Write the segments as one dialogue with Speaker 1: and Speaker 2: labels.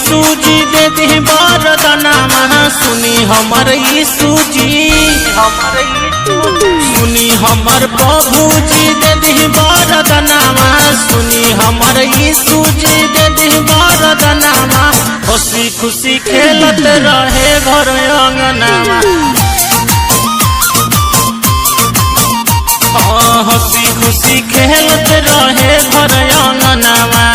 Speaker 1: यीशु जी दे दी वरदानमा सुनी हमर यीशु जी सुनी हमर प्रभु जी दे दी वरदानमा सुनी हमर यीशु जी दे दी वरदानमा हंसी खुशी खेलत रहे घर अंगनामा हंसी खुशी खेलत रहे घर अंगनामा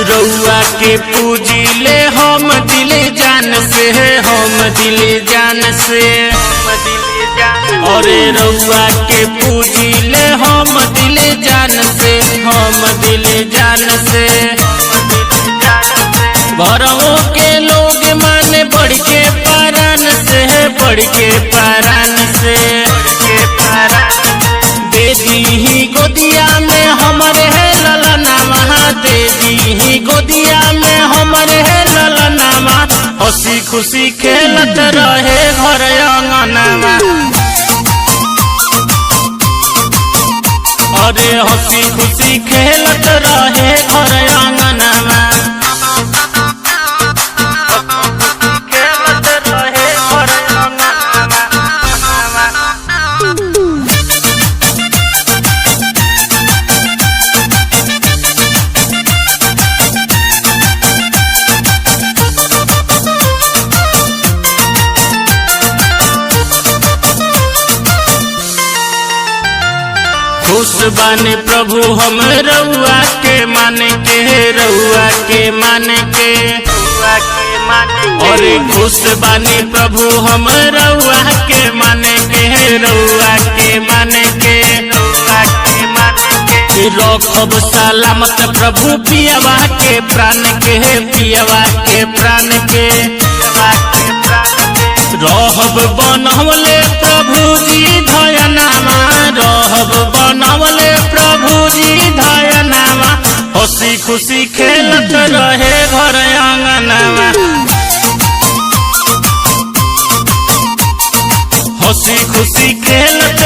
Speaker 1: रउआ के पूजिले हम दिले जान से हम दिले जान से अरे रउआ के पूजिले हम दिले जान से हम दिले जान से घरों के लोग माने बढ़ के पारान से बढ़ के पारान से दे दी गोदिया में हमारे ललनामा दे दी गोदिया में हमारे ललनामा हंसी खुशी खेलत रहे घर अंगनामा अरे हंसी खुशी खेलत रहे घर अंगनामा खुश बानी प्रभु हम रउआ के मान के रउआ के मान के और खुश बानी प्रभु हम रउआ के मान के रउआ के मान के रखब सलामत प्रभु पियवा के प्राण के पियवा के प्राण के रहब बनवले प्रभु जी धयनामा रहब बनवले प्रभु जी धयनामा हंसी खुशी खेलत रहे घर अंगनामा हंसी खुशी खेलत